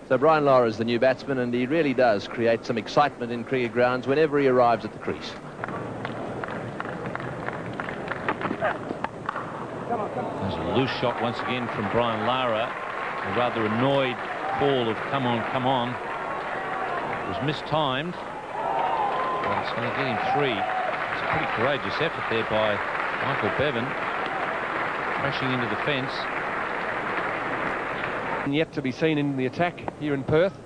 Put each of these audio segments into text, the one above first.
So Brian Lara is the new batsman, and he really does create some excitement in cricket grounds whenever he arrives at the crease. There's a loose shot once again from Brian Lara. A rather annoyed call of come on, come on. It was mistimed. Well, it's going to get him 3. It's a pretty courageous effort there by Michael Bevan, crashing into the fence. Yet to be seen in the attack here in Perth.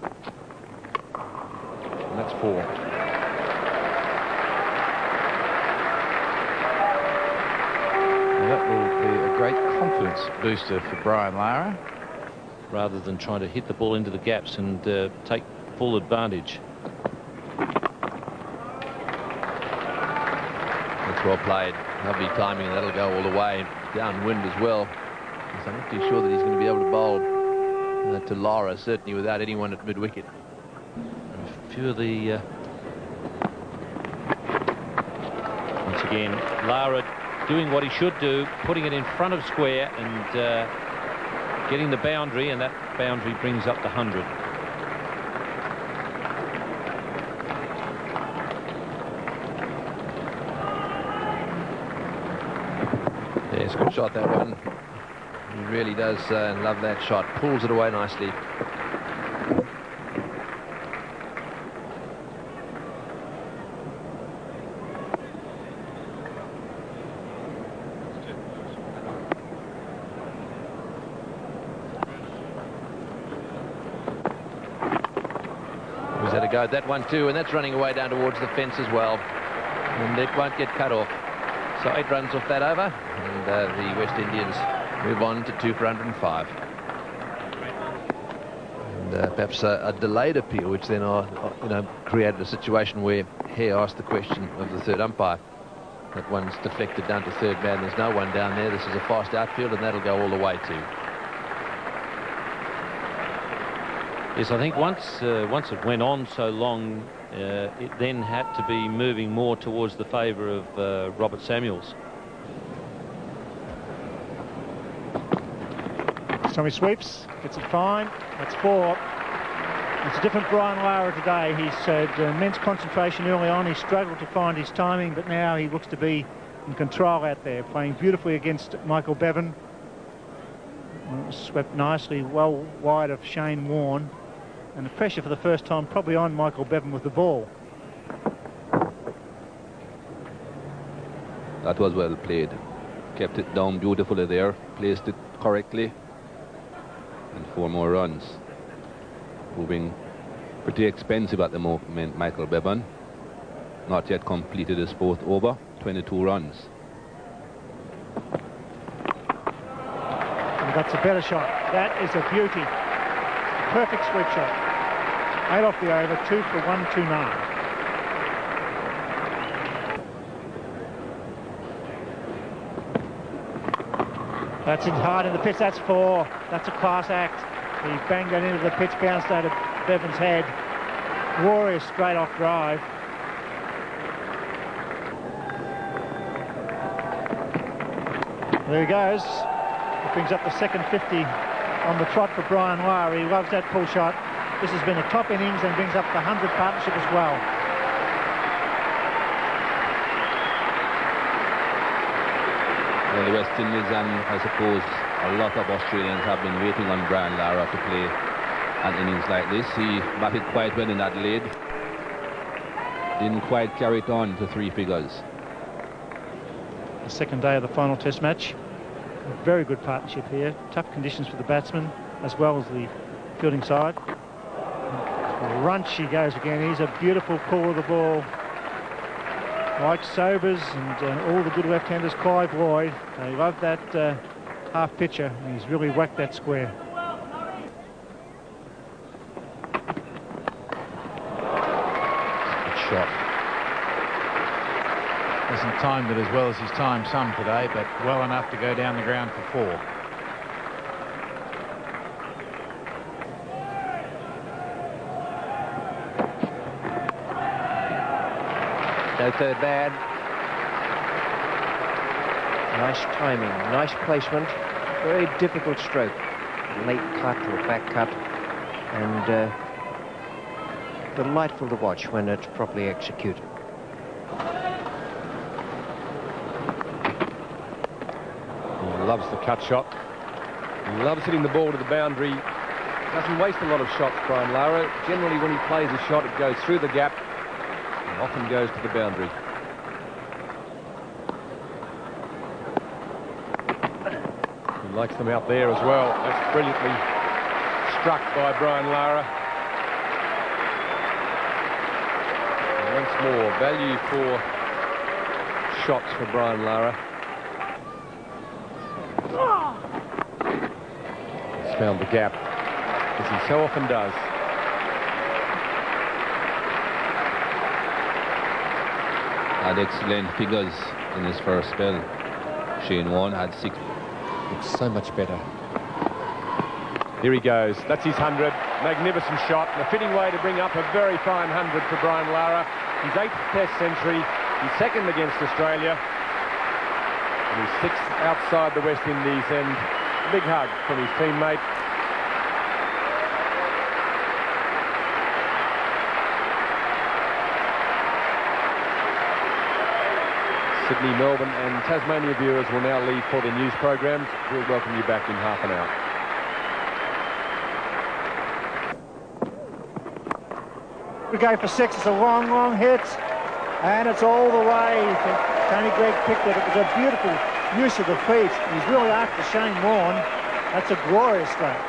And that's 4. Well, that will be a great confidence booster for Brian Lara. Rather than trying to hit the ball into the gaps and take full advantage. That's well played. Lovely timing, and that'll go all the way. Downwind as well. So I'm not too sure that he's going to be able to bowl to Lara, certainly without anyone at mid-wicket. A few of the... once again, Lara doing what he should do, putting it in front of square and getting the boundary, and that boundary brings up the 100. Yes, good shot, that one. He really does love that shot. Pulls it away nicely. Who's had a go at that one too, and that's running away down towards the fence as well. And it won't get cut off. So 8 runs off that over, and the West Indians move on to 2 for 105. And perhaps a delayed appeal, which then created a situation where Hare asked the question of the third umpire. That one's deflected down to third man. There's no one down there. This is a fast outfield, and that'll go all the way too. Yes, I think once it went on so long, it then had to be moving more towards the favour of Robert Samuels. So he sweeps, gets it fine. That's 4. It's a different Brian Lara today. He's had immense concentration early on. He struggled to find his timing, but now he looks to be in control out there, playing beautifully against Michael Bevan. Swept nicely, well wide of Shane Warne. And the pressure for the first time probably on Michael Bevan with the ball. That was well played. Kept it down beautifully there. Placed it correctly. And 4 more runs. Moving pretty expensive at the moment, Michael Bevan. Not yet completed his 4th over. 22 runs. And that's a better shot. That is a beauty. Perfect sweep shot. 8 off the over, 2 for 129. That's in hard in the pitch. That's 4. That's a class act. He banged that into the pitch, bounced out of Bevan's head. Glorious straight off drive. There he goes. It brings up the second 50 on the trot for Brian Lara. He loves that pull shot. This has been a top innings and brings up the 100 partnership as well. Well, the West Indies and I suppose a lot of Australians have been waiting on Brian Lara to play an innings like this. He batted quite well in Adelaide. Didn't quite carry it on to 3 figures. The second day of the final test match. A very good partnership here. Tough conditions for the batsman as well as the fielding side. Runch he goes again. He's a beautiful pull of the ball. Like Sobers and all the good left-handers, Clive Lloyd. They love that half pitcher. He's really whacked that square. Good shot. Hasn't timed it as well as he's timed some today, but well enough to go down the ground for 4. No third man. Nice timing, nice placement. Very difficult stroke. Late cut or back cut. and delightful to watch when it's properly executed. He loves the cut shot. He loves hitting the ball to the boundary. Doesn't waste a lot of shots, Brian Lara. Generally, when he plays a shot, it goes through the gap and often goes to the boundary. He likes them out there as well. That's brilliantly struck by Brian Lara. And once more, value for shots for Brian Lara. He's found the gap, as he so often does. Had excellent figures in his first spell. Shane Warne had 6. Looks so much better. Here he goes. That's his 100. Magnificent shot. And a fitting way to bring up a very fine 100 for Brian Lara. His 8th Test century. His 2nd against Australia. And his 6th outside the West Indies. And big hug from his teammate. Sydney, Melbourne and Tasmania viewers will now leave for the news programs. We'll welcome you back in half an hour. We go for 6. It's a long hit, and it's all the way. Tony Gregg picked it. It was a beautiful use of the feet. He's really after Shane Warne. That's a glorious stroke.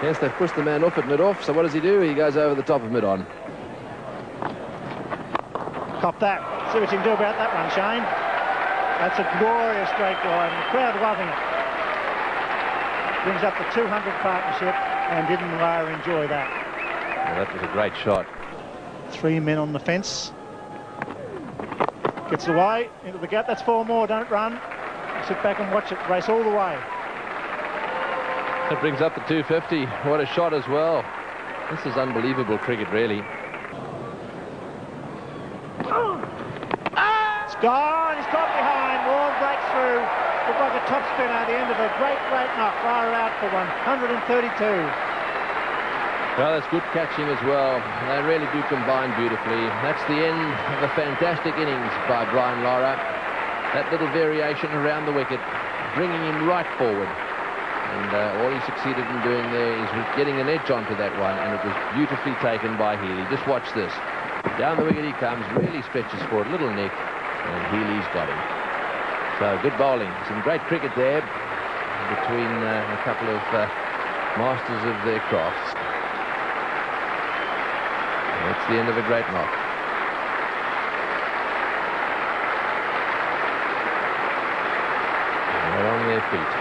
Yes, they've pushed the man off at mid-off, so what does he do? He goes over the top of mid-on. Cop that. See what you can do about that one, Shane. That's a glorious straight drive, and the crowd loving it. Brings up the 200 partnership, and didn't Lara enjoy that? Well, that was a great shot. 3 men on the fence. Gets away into the gap. That's 4 more. Don't run. Sit back and watch it. Race all the way. That brings up the 250. What a shot as well. This is unbelievable cricket, really. It's gone. He's got behind. Warne breaks through. Looked like a top spinner at the end of a great knock. Lara out for 132. Well, that's good catching as well. They really do combine beautifully. That's the end of a fantastic innings by Brian Lara. That little variation around the wicket, bringing him right forward. And all he succeeded in doing there is getting an edge onto that one, and it was beautifully taken by Healy. Just watch this. Down the wicket he comes, really stretches for a little nick, and Healy's got him. So good bowling. Some great cricket there between a couple of masters of their crafts. That's the end of a great knock. And they're on their feet.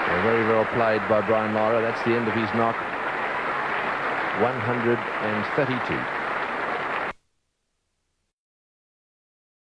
They're very well played by Brian Lara. That's the end of his knock. 132.